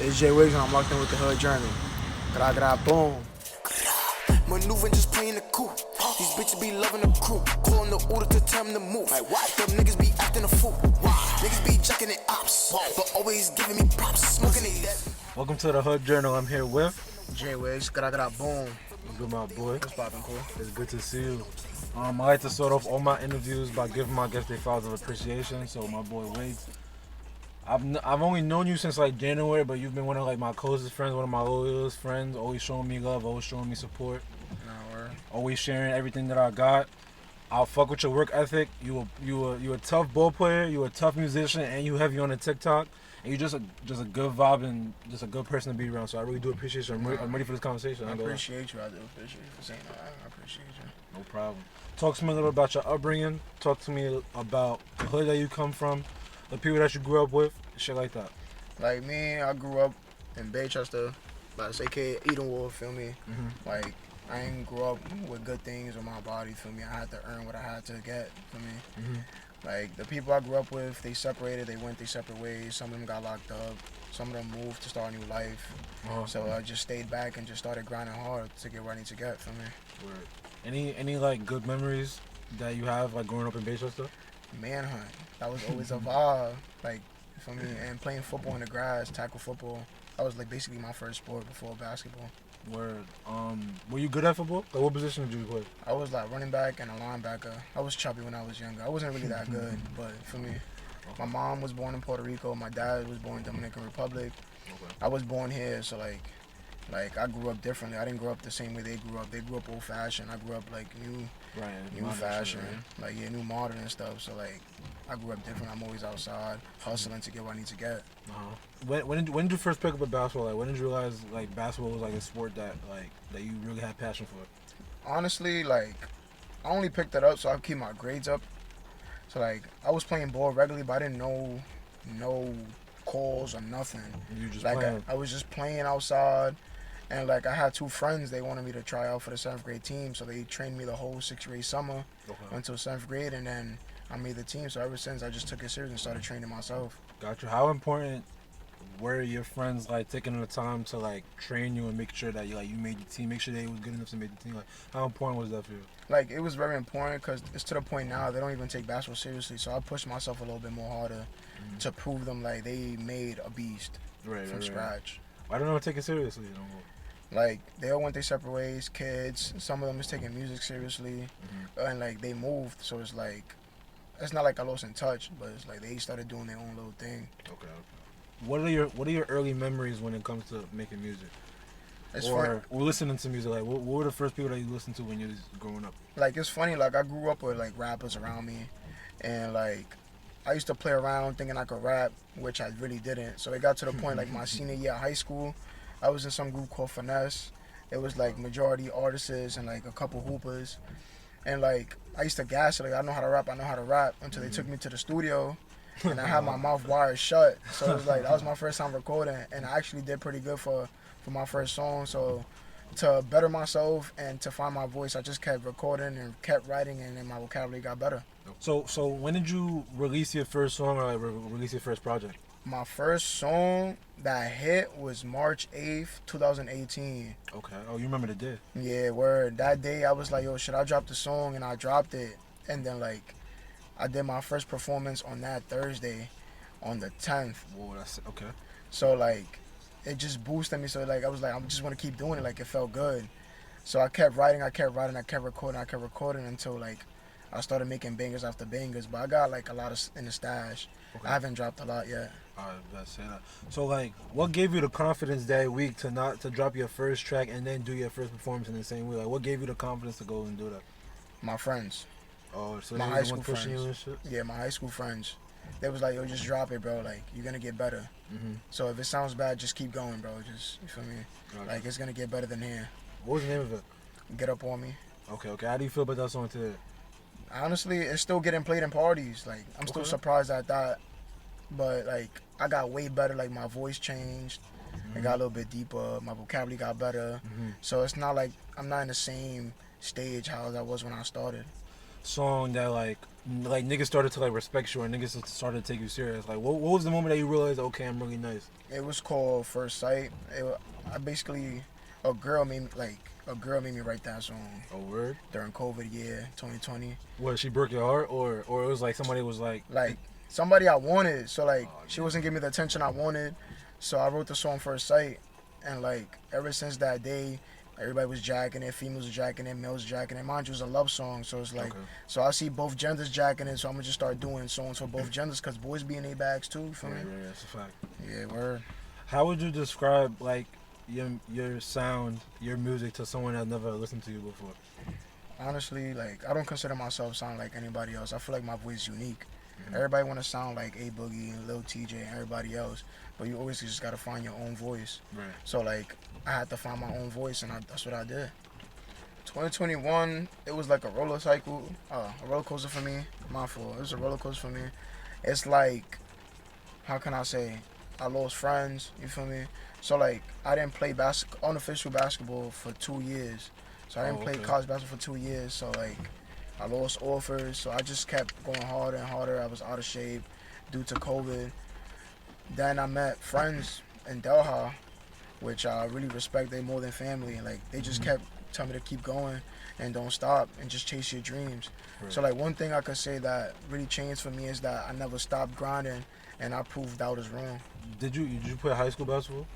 It's Jay Wiggs and I'm locked in with the Hood Journal. Gra gra boom. Maneuvering, just playing the coup. These bitches be loving the crew. Calling the order to tell them to move. Like what? Them niggas be acting a fool. Niggas be jacking their ops, but always giving me props. Smoking it dead. Welcome to the Hood Journal. I'm here with Jay Wiggs, gra gra boom. what's good, my boy. What's poppin', cool? It's good to see you. I like to start off all my interviews by giving my guests their flowers of appreciation. So my boy Wiggs, I've only known you since like January, but you've been one of like my closest friends, one of my loyalest friends. Always showing me love, always showing me support, always sharing everything that I got. I'll fuck with your work ethic. You a tough ball player. You a tough musician, and you heavy on the TikTok. And you just a good vibe and just a good person to be around. So I really do appreciate you. I'm ready for this conversation. I appreciate you. I do appreciate you for saying that. I appreciate you. No problem. Talk to me a little about your upbringing. Talk to me about the hood that you come from, the people that you grew up with, shit like that. Like me, I grew up in Baychester, like aka Edenwood, feel me? Mm-hmm. Like I ain't grew up with good things on my body, feel me? I had to earn what I had to get, feel me? Mm-hmm. Like the people I grew up with, they separated, they went their separate ways. Some of them got locked up. Some of them moved to start a new life. So I just stayed back and just started grinding hard to get what I need to get, feel me? Word. Any like good memories that you have like growing up in Baychester? Manhunt. That was always a vibe. Like, for me, and playing football in the grass, tackle football. That was like basically my first sport before basketball. Word. Were you good at football? Like what position did you play? I was like running back and a linebacker. I was chubby when I was younger. I wasn't really that good, but for me, my mom was born in Puerto Rico. My dad was born in Dominican Republic. Okay. I was born here, so like I grew up differently. I didn't grow up the same way they grew up. They grew up old fashioned. I grew up like new fashion, Shit, right? like new modern and stuff. So like I grew up different. I'm always outside hustling to get what I need to get. When did you first pick up a basketball? Like when did you realize like basketball was like a sport that you really had passion for? Honestly, like I only picked it up so I could keep my grades up. So like I was playing ball regularly, but I didn't know no calls or nothing. You just Like playing. I was just playing outside. And like I had two friends, they wanted me to try out for the 7th grade team, so they trained me the whole 6th grade summer until 7th grade, and then I made the team. So ever since, I just took it serious and started training myself. Got you. How important were your friends like taking the time to like train you and make sure that you made the team, make sure they was good enough to make the team? Like how important was that for you? Like it was very important because it's to the point now they don't even take basketball seriously. So I pushed myself a little bit more harder to prove them like they made a beast from scratch. I don't know, take it seriously. You know. Like they all went their separate ways. Kids, some of them is taking music seriously, and like they moved. So it's like, it's not like I lost in touch, but it's like they started doing their own little thing. Okay. What are your early memories when it comes to making music? Or listening to music? Like what were the first people that you listened to when you was growing up? Like it's funny. Like I grew up with like rappers around me, and like I used to play around thinking I could rap, which I really didn't. So it got to the point like my senior year of high school. I was in some group called Finesse. It was like majority artists and like a couple hoopers. And like I used to gas it, like I know how to rap until they took me to the studio and I had my mouth wired shut. So it was like that was my first time recording and I actually did pretty good for my first song. So to better myself and to find my voice, I just kept recording and kept writing and then my vocabulary got better. So when did you release your first song or like, release your first project? My first song that hit was March 8th, 2018. Okay. Oh, you remember the day? Yeah, word. That day I was like, yo, should I drop the song? And I dropped it. And then like, I did my first performance on that Thursday on the 10th. Whoa, that's okay. So like, it just boosted me. So like, I was like, I just want to keep doing it. Like, it felt good. So I kept writing, I kept recording until like, I started making bangers after bangers. But I got like a lot in the stash. Okay. I haven't dropped a lot yet. Let's say that. So like, what gave you the confidence that week to drop your first track and then do your first performance in the same way? Like, what gave you the confidence to go and do that? My friends. Oh, so my high school friends. You and shit? Yeah, my high school friends. They was like, yo, just drop it, bro. Like, you're gonna get better. So if it sounds bad, just keep going, bro. Just, you feel me? Okay. Like, it's gonna get better than here. What was the name of it? Get Up On Me. Okay. How do you feel about that song today? Honestly, it's still getting played in parties. Like, I'm still surprised at that. But like, I got way better. Like, my voice changed. It got a little bit deeper. My vocabulary got better. So it's not like I'm not in the same stage how I was when I started. Song that like like niggas started to like respect you, or niggas started to take you serious? Like, what was the moment that you realized, okay, I'm really nice? It was called First Sight. I basically, a girl made me write that song Oh, word? during COVID year 2020. What, she broke your heart, or it was like somebody was like, Like somebody I wanted, so like Oh, she yeah. wasn't giving me the attention I wanted, so I wrote the song First Sight, and like ever since that day, everybody was jacking it, females was jacking it, males jacking it. Mind you, it was a love song, so it's like, Okay. so I see both genders jacking it, so I'm gonna just start doing songs for both genders, cause boys be in their bags too. You feel Right, me? right, that's a fact. Yeah, word. How would you describe like your sound, your music to someone that never listened to you before? Honestly, like I don't consider myself sound like anybody else. I feel like my voice is unique. Mhm. Everybody want to sound like A Boogie and Lil TJ and everybody else, but you always just gotta find your own voice. Right. So like I had to find my own voice, and that's what I did. 2021, it was like a roller coaster for me. My fault. It was a roller coaster for me. It's like, how can I say? I lost friends. You feel me? So like I didn't play unofficial basketball for 2 years. So I didn't Oh, play okay. college basketball for 2 years. So like I lost offers. So I just kept going harder and harder. I was out of shape due to COVID. Then I met friends in Delhi, which I really respect. They more than family, and like they just kept telling me to keep going and don't stop and just chase your dreams. Right. So like one thing I could say that really changed for me is that I never stopped grinding, and I proved doubters wrong. Did you play high school basketball?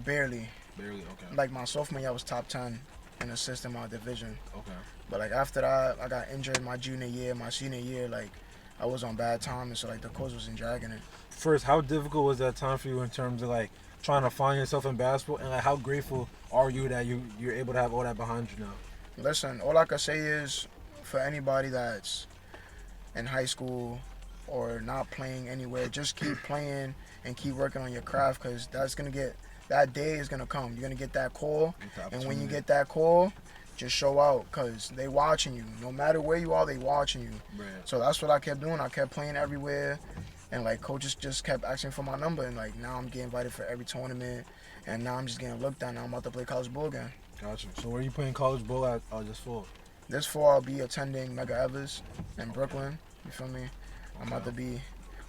Barely. Barely. Okay. Like my sophomore year, I was top 10 in assist in my division. Okay. But like after that, I got injured my junior year, my senior year. Like I was on bad timing, so like the coach wasn't dragging it. First, how difficult was that time for you in terms of like trying to find yourself in basketball, and like how grateful are you that you're able to have all that behind you now? Listen, all I can say is for anybody that's in high school or not playing anywhere, just keep playing and keep working on your craft, because that day is gonna come. You're gonna get that call, and when you get that call, just show out, because they watching you. No matter where you are, they watching you. Right. So that's what I kept doing. I kept playing everywhere, and like coaches just kept asking for my number, and like now I'm getting invited for every tournament, and now I'm just getting looked at. Now I'm about to play college ball again. Gotcha. So where are you playing college ball at this fall? This fall I'll be attending Medgar in Brooklyn. You feel me? I'm about to be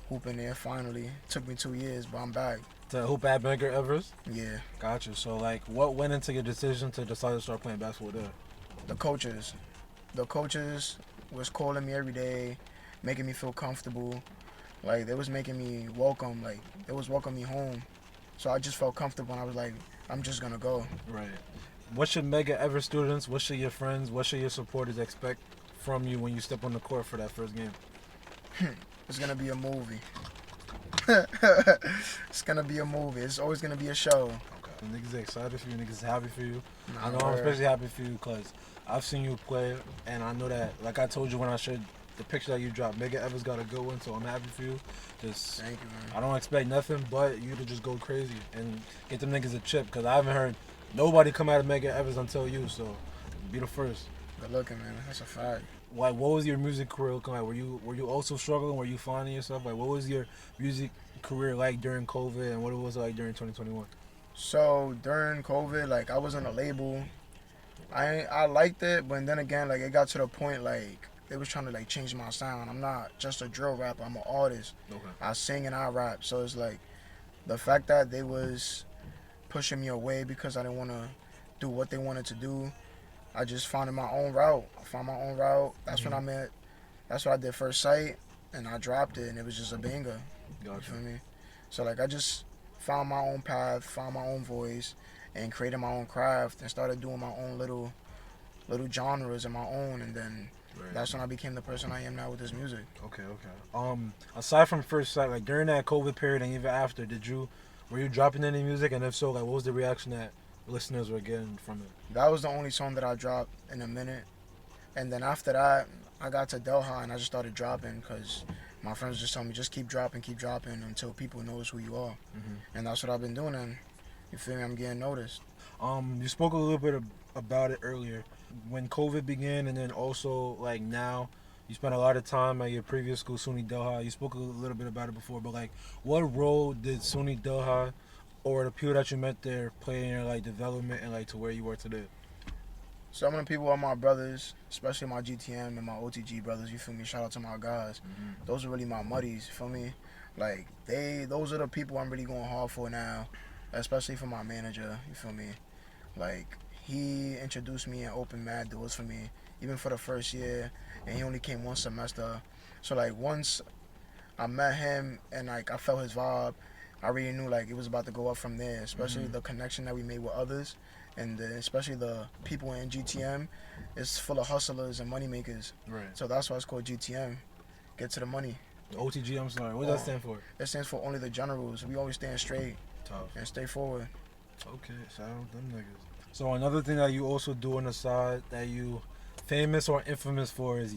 hooping there finally. Took me 2 years, but I'm back. To hoop at Medgar Evers? Yeah. Gotcha. So like, what went into your decision to decide to start playing basketball there? The coaches was calling me every day, making me feel comfortable. Like they was making me welcome. Like they was welcoming me home. So I just felt comfortable, and I was like, I'm just gonna go. Right. What should Medgar Evers students, what should your friends, what should your supporters expect from you when you step on the court for that first game? It's gonna be a movie. It's gonna be a movie. It's always gonna be a show. Okay. The niggas are excited for you, niggas are happy for you. Nah, I know I'm especially happy for you because I've seen you play, and I know that, like I told you when I showed the picture that you dropped, Medgar Evers got a good one, so I'm happy for you. Just, Thank you, man. I don't expect nothing but you to just go crazy and get them niggas a chip, because I haven't heard nobody come out of Medgar Evers until you, so be the first. Good looking, man. That's a fact. Like, what was your music career looking like? Were you also struggling? Were you finding yourself? Like, what was your music career like during COVID, and what it was like during 2021? So during COVID, like I was on a label. I liked it, but then again, like it got to the point like they was trying to like change my sound. I'm not just a drill rapper. I'm an artist. Okay. I sing and I rap. So it's like the fact that they was pushing me away because I didn't want to do what they wanted to do. I just found my own route. That's when I met. That's what I did First Sight, and I dropped it, and it was just a banger. Gotcha. You feel me? So like I just found my own path, found my own voice, and created my own craft, and started doing my own little genres of my own, and then that's when I became the person I am now with this music. Okay. Aside from First Sight, like during that COVID period and even after, were you dropping any music, and if so, like what was the reaction that listeners were getting from it? That was the only song that I dropped in a minute, and then after that, I got to Delhi and I just started dropping because my friends just told me just keep dropping until people notice who you are, and that's what I've been doing. And you feel me? I'm getting noticed. You spoke a little bit about it earlier when COVID began, and then also like now. You spent a lot of time at your previous school, SUNY Delhi. You spoke a little bit about it before, but like, what role did SUNY Delhi or the people that you met there play in your like development and like to where you are today? Some of the people are my brothers, especially my GTM and my OTG brothers, you feel me? Shout out to my guys. Those are really my muddies, you feel me? Like, those are the people I'm really going hard for now, especially for my manager, you feel me? Like, he introduced me and opened mad doors for me, even for the first year, and he only came one semester. So, like, once I met him and, like, I felt his vibe, I already knew, like, it was about to go up from there, especially the connection that we made with others, and especially the people in GTM. It's full of hustlers and money makers. Right. So that's why it's called GTM. Get to the money. OTG, I'm sorry. What does that stand for? It stands for Only the Generals. We always stand straight Tough. and stay forward. Okay, shout out them niggas. So another thing that you also do on the side that you famous or infamous for is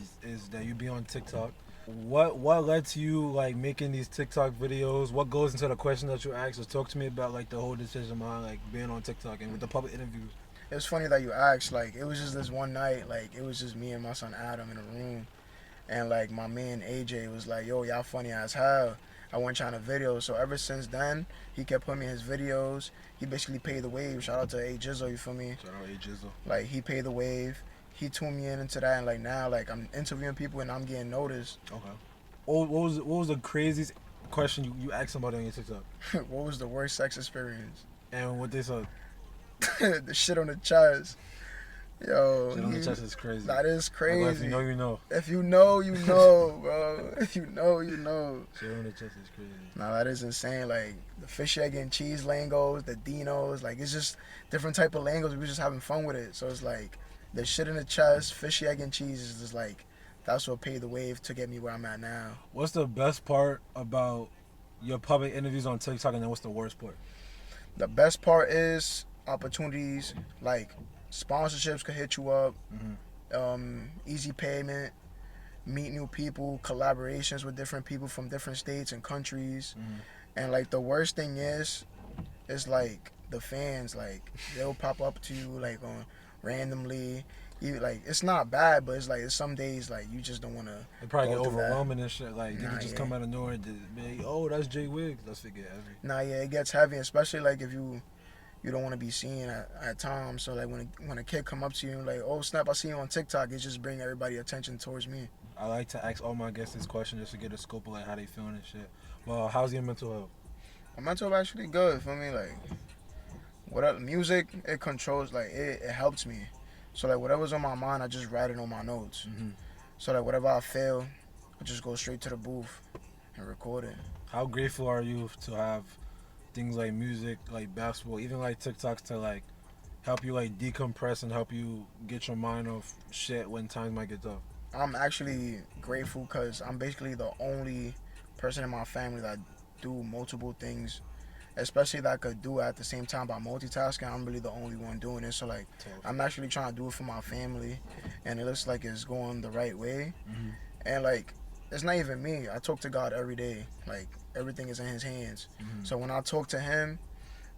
that you be on TikTok. What led to you like making these TikTok videos? What goes into the question that you ask? So talk to me about like the whole decision behind like being on TikTok and with the public interviews. It's funny that you asked. Like, it was just this one night. Like, it was just me and my son Adam in a room, and like my man AJ was like, "Yo, y'all funny as hell." I went trying to video. So ever since then, he kept putting me in his videos. He basically paid the wave. Shout out to A Jizzle, you feel me? Shout out A Jizzle. Like, he paid the wave. He tuned me into that, and like now, like I'm interviewing people and I'm getting noticed. Okay. What was the craziest question you asked somebody on your TikTok? What was the worst sex experience? And what they said? The shit on the chest. Yo, Shit on the chest is crazy. That is crazy. Like, if you know, you know. If you know, you know, bro. If you know, you know. Shit on the chest is crazy. Nah, that is insane. Like, the fish, egg, and cheese lingos, the dinos, like, it's just different type of lingos. We were just having fun with it. So it's like, the shit in the chest, fish, egg, and cheese is just like, that's what paid the wave to get me where I'm at now. What's the best part about your public interviews on TikTok, and then what's the worst part? The best part is opportunities, like sponsorships could hit you up, easy payment, meet new people, collaborations with different people from different states and countries. And like the worst thing is like the fans, like they'll pop up to you like on randomly. You, like, it's not bad, but it's like it's some days like you just don't want to. It probably get go through that. overwhelming and shit. Like you can just come out of nowhere and just be, oh, that's Jay Wiggs. Let's forget heavy. Nah, yeah, it gets heavy, especially like if you don't want to be seen at times. So like when a kid come up to you and like, oh snap, I see you on TikTok, it just bring everybody attention towards me. I like to ask all my guests this question just to get a scope of like how they feeling and shit. Well, how's your mental health? My mental health actually good for me. Like, whatever music, it controls. Like it helps me. So like whatever's on my mind, I just write it on my notes. So like whatever I feel, I just go straight to the booth and record it. How grateful are you to have things like music, like basketball, even like TikToks to like help you like decompress and help you get your mind off shit when times might get tough? I'm actually grateful because I'm basically the only person in my family that do multiple things, especially that I could do at the same time by multitasking. I'm really the only one doing it. So like, I'm actually trying to do it for my family, and it looks like it's going the right way. And like, it's not even me. I talk to God every day. Like, everything is in His hands. So when I talk to Him,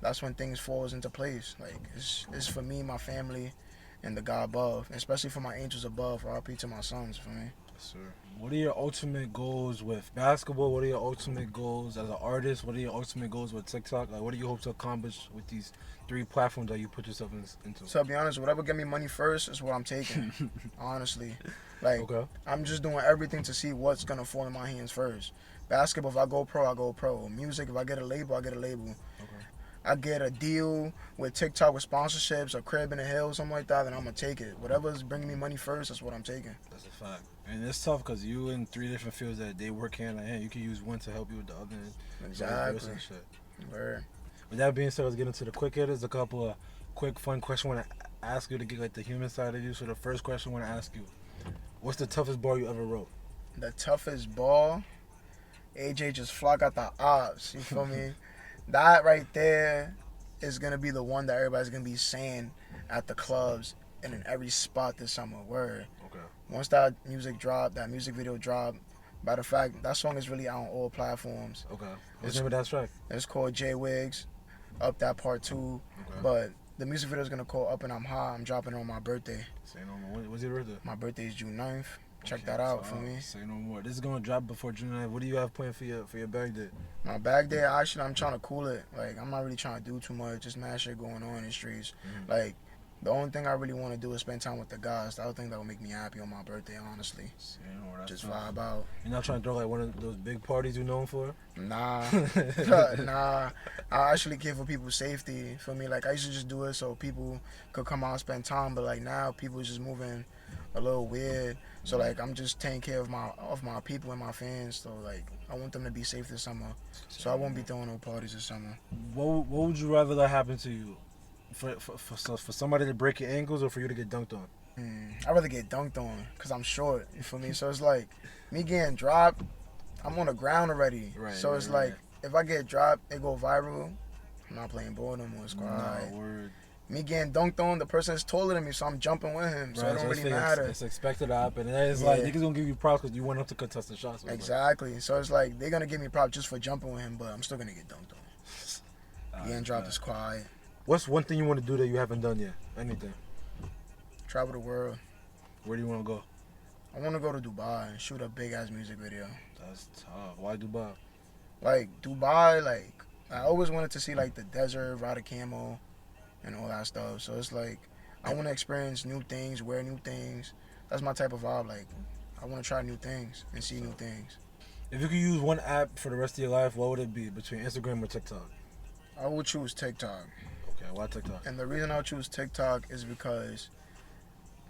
that's when things falls into place. Like, it's for me, my family, and the God above, especially for my angels above. RP to my sons, for me. Yes, sir. What are your ultimate goals with basketball? What are your ultimate goals as an artist? What are your ultimate goals with TikTok? Like, what do you hope to accomplish with these 3 platforms that you put yourself into? So, to be honest, whatever get me money first is what I'm taking. Honestly. Like, okay. I'm just doing everything to see what's going to fall in my hands first. Basketball, if I go pro, I go pro. Music, if I get a label, I get a label. Okay. I get a deal with TikTok with sponsorships, a crib in the hills, something like that, then I'm going to take it. Whatever's bringing me money first, that's what I'm taking. That's a fact. And it's tough because you in 3 different fields that they work hand in hand. You can use one to help you with the other. Exactly. Shit. Word. With that being said, let's get into the quick hitters. A couple of quick, fun questions I want to ask you to get like the human side of you. So the first question I want to ask you, what's the toughest ball you ever wrote? The toughest ball? AJ just flock out the ops, you feel me? That right there is going to be the one that everybody's going to be saying at the clubs and in every spot this summer. Word. Okay. Once that music drop, that music video drop, matter of fact, that song is really out on all platforms. Okay. What's the name of that track? It's called Jay Wiggs, Up That Part 2. Okay. But the music video is going to call Up and I'm High. I'm dropping it on my birthday. Say no more. What's your birthday? My birthday is June 9th. Check that out for me. Say no more. This is going to drop before June 9th. What do you have planned for your bag day? My bag day, actually, I'm trying to cool it. Like, I'm not really trying to do too much. Just mad shit going on in the streets. Like, The only thing I really want to do is spend time with the guys. The other thing that would make me happy on my birthday, honestly. Just vibe out. You're not trying to throw like one of those big parties you're known for? Nah. Nah. I actually care for people's safety. For me, like, I used to just do it so people could come out and spend time. But, like, now people is just moving a little weird. So, like, I'm just taking care of my people and my fans. So, like, I want them to be safe this summer. So I won't be throwing no parties this summer. What would you rather that happen to you? For somebody to break your ankles or for you to get dunked on? I'd rather get dunked on because I'm short. You feel me? So it's like me getting dropped, I'm on the ground already. Right, so it's like if I get dropped, it go viral. I'm not playing ball no more. It's quiet. No, word. Me getting dunked on, the person is taller than me, so I'm jumping with him. So it don't really matter. It's expected to happen. And it's like niggas gonna give you props because you went up to contest the shots. Exactly. So it's like they're gonna give me props just for jumping with him, but I'm still gonna get dunked on. Getting dropped is quiet. What's one thing you want to do that you haven't done yet? Anything? Travel the world. Where do you want to go? I want to go to Dubai and shoot a big ass music video. That's tough. Why Dubai? Like Dubai, like I always wanted to see like the desert, ride a camel, and all that stuff. So it's like I want to experience new things, wear new things. That's my type of vibe. Like I want to try new things and see new things. If you could use one app for the rest of your life, what would it be between Instagram or TikTok? I would choose TikTok. Okay, why TikTok? And the reason I choose TikTok is because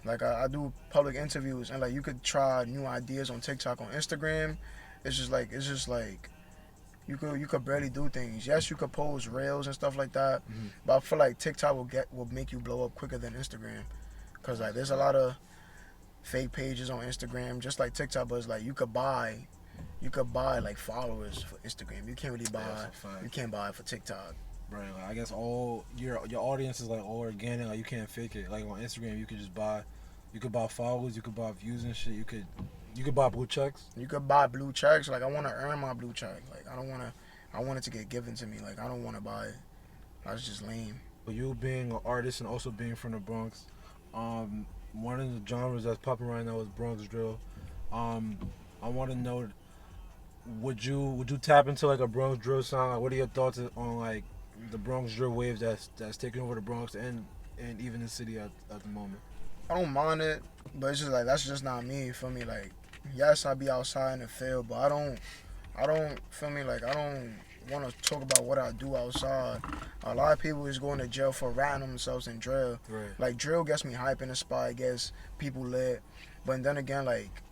like I do public interviews and like you could try new ideas on TikTok. On Instagram, it's just like you could barely do things. Yes, you could post reels and stuff like that, but I feel like TikTok will make you blow up quicker than Instagram, cause like there's a lot of fake pages on Instagram, just like TikTok. But it's like you could buy like followers for Instagram. You can't really buy. You can't buy it for TikTok. Right, like I guess all your audience is like all organic. Like you can't fake it. Like on Instagram, you could just buy, you could buy followers, you could buy views and shit. You could buy blue checks. You could buy blue checks. Like I want to earn my blue check. Like I want it to get given to me. Like I don't want to buy it. That's just lame. But you being an artist and also being from the Bronx, one of the genres that's popping right now is Bronx drill. I want to know, would you tap into like a Bronx drill sound? Like, what are your thoughts on like the Bronx drill wave that's taking over the Bronx and even the city at the moment? I don't mind it, but it's just like that's just not me. Feel me? Like yes, I be outside in the field, but I don't feel me, like I don't want to talk about what I do outside. A lot of people is going to jail for ratting themselves in drill. Right. Like drill gets me hype in the spot, it gets people lit, but then again like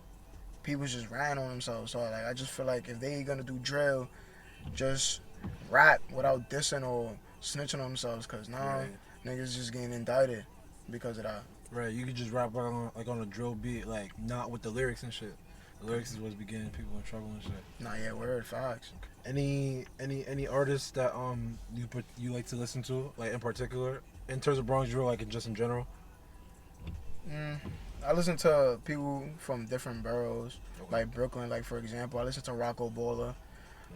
people just ratting on themselves. So like I just feel like if they gonna do drill, just rap without dissing or snitching on themselves, cause now niggas just getting indicted because of that. Right, you could just rap like on a drill beat, like not with the lyrics and shit. The lyrics is what's getting people in trouble and shit. Nah, yeah, word, facts. Any artists that you like to listen to, like in particular, in terms of Bronx drill, like just in general? I listen to people from different boroughs, like Brooklyn. Like for example, I listen to Rocco Baller.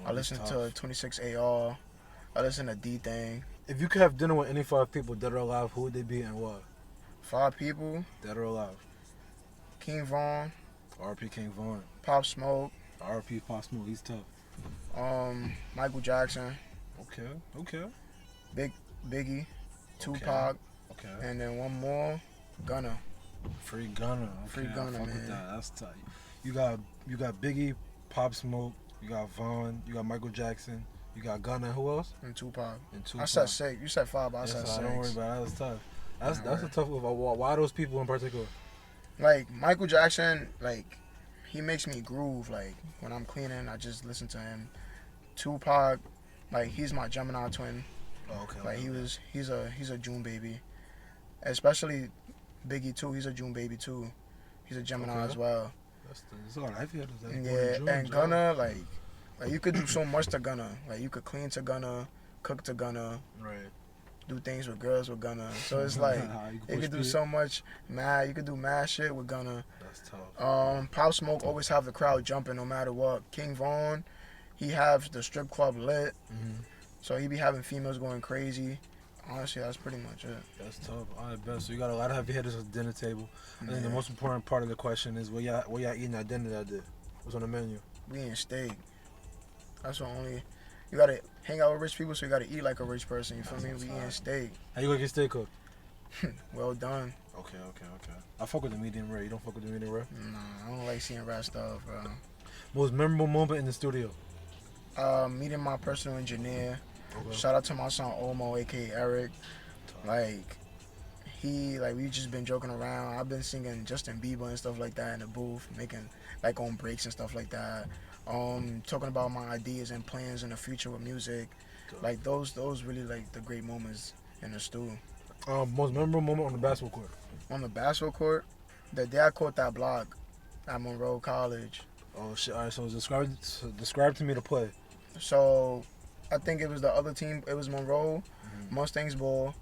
I listen to 26 AR. I listen to D Thing. If you could have dinner with any 5 people, dead or alive, who would they be and what? 5 people. Dead or alive? King Von. R.P. King Von. Pop Smoke. R.P. Pop Smoke. He's tough. Michael Jackson. Okay. Biggie. Tupac. Okay. And then one more, Gunna. Free Gunna. Okay, Free Gunna, fuck man. with that. That's tight. You got Biggie, Pop Smoke. You got Von. You got Michael Jackson. You got Gunna. Who else? And Tupac. I said 6. You said 5, but I said 6. Don't worry about it. That's tough. That's a tough one. Why those people in particular? Like Michael Jackson, like he makes me groove. Like when I'm cleaning, I just listen to him. Tupac, like he's my Gemini twin. Oh, okay. Like he's a June baby. Especially Biggie too. He's a June baby too. He's a Gemini as well. That's all right. Yeah, and Gunna, like you could do so much to Gunna. Like you could clean to Gunna, cook to Gunna. Right. Do things with girls with Gunna. So it's like you could do so much you could do mad shit with Gunna. That's tough. Pop Smoke always have the crowd jumping no matter what. King Von, he have the strip club lit. So he be having females going crazy. Honestly, that's pretty much it. That's tough. All right, best. So you got a lot of heavy hitters at the dinner table. And then the most important part of the question is what y'all eating at dinner that day? What's on the menu? We eating steak. That's the only. You gotta hang out with rich people, so you gotta eat like a rich person. You feel me? We eating steak. How you gonna get steak cooked? Well done. Okay. I fuck with the medium rare. You don't fuck with the medium rare? Nah, I don't like seeing rap stuff, bro. Most memorable moment in the studio? Meeting my personal engineer. Okay. Shout out to my son Omo, aka Eric. Like, we just been joking around. I've been singing Justin Bieber and stuff like that in the booth, making like on breaks and stuff like that. Talking about my ideas and plans in the future with music. Like those really like the great moments in the studio. Most memorable moment on the basketball court? On the basketball court, the day I caught that block at Monroe College. Oh shit! All right, so describe to me the play. So I think it was the other team. It was Monroe, Mustangs ball,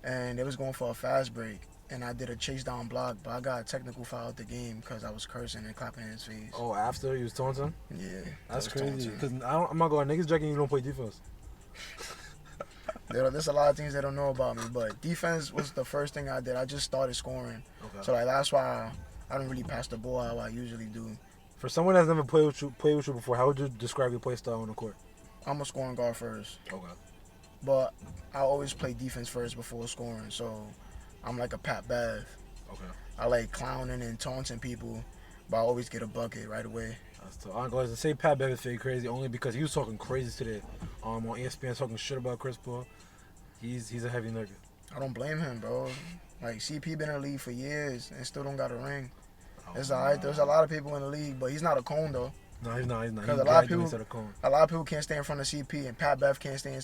and they was going for a fast break. And I did a chase down block, but I got a technical foul at the game because I was cursing and clapping in his face. Oh, after you was taunting? Yeah, that's crazy. Because I'm not going niggas jacking you don't play defense. There's a lot of things they don't know about me, but defense was the first thing I did. I just started scoring, so like that's why I don't really pass the ball how I usually do. For someone that's never played with you before, how would you describe your play style on the court? I'm a scoring guard first. Okay. But I always play defense first before scoring, so I'm like a Pat Bev. Okay. I like clowning and taunting people, but I always get a bucket right away. That's tough. I'm going to say Pat Bev is fake crazy only because he was talking crazy today on ESPN, talking shit about Chris Paul. He's a heavy nigga. I don't blame him, bro. Like, CP been in the league for years and still don't got a ring. It's alright. There's a lot of people in the league, but he's not a cone, though. No, he's not. Because a lot of people can't stay in front of CP, and Pat Bev can't stay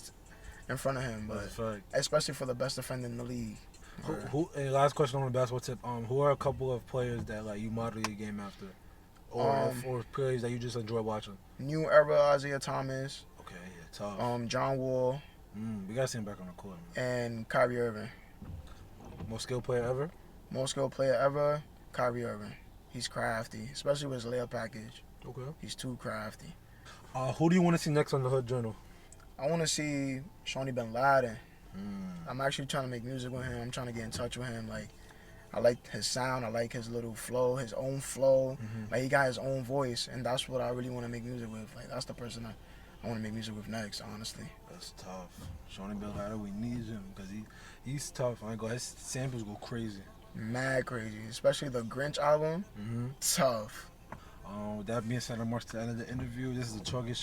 in front of him. But especially for the best defender in the league. And last question on the basketball tip. Who are a couple of players that like you model your game after, or players that you just enjoy watching? New era Isaiah Thomas. Okay, yeah, tough. John Wall. We gotta see him back on the court, man. And Kyrie Irving. Most skilled player ever? Most skilled player ever, Kyrie Irving. He's crafty, especially with his layup package. Okay. He's too crafty. Who do you want to see next on the Hood Journal? I want to see Shawnee Ben Laden. I'm actually trying to make music with him. I'm trying to get in touch with him. Like, I like his sound. I like his little flow, his own flow. Like, he got his own voice, and that's what I really want to make music with. Like, that's the person I want to make music with next, honestly. That's tough. Shawnee Ben Laden, we need him because he's tough. I ain't gonna. His samples go crazy. Mad crazy, especially the Grinch album. Tough. With that being said, I'm marks to the end of the interview. This is the Chalky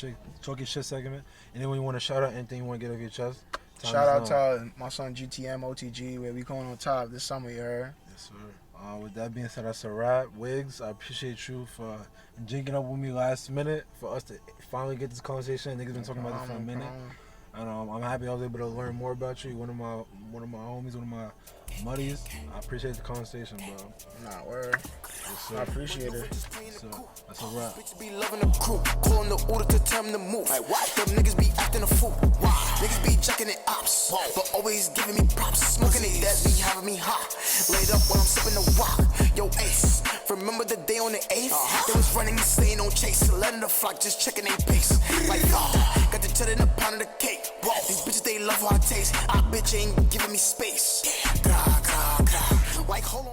Shit segment. Anyone you want to shout out? Anything you want to get off your chest? Shout out to my son GTM OTG, where we going on top this summer, you heard? Yes, sir. With that being said, that's a wrap. Wiggs, I appreciate you for jinking up with me last minute for us to finally get this conversation. Niggas been talking about this for a minute. And I'm happy I was able to learn more about you. One of my homies, one of my buddies. I appreciate the conversation, bro. Nah, word. Yes, I appreciate it. So, that's a wrap. Bitch be loving the crew, calling the order to tell them to move. Like what? Them niggas be acting a fool. Why? Niggas be jacking it ops, but always giving me props. Smoking it, that be having me hot. Laid up while I'm sipping the rock. Yo, Ace, remember the day on the 8th? They was running, staying on chase, letting the flock just checking their pace. Like got the cheddar in a pound of the cake. These bitches, they love how I taste. I bitch ain't giving me space. Like, hold on.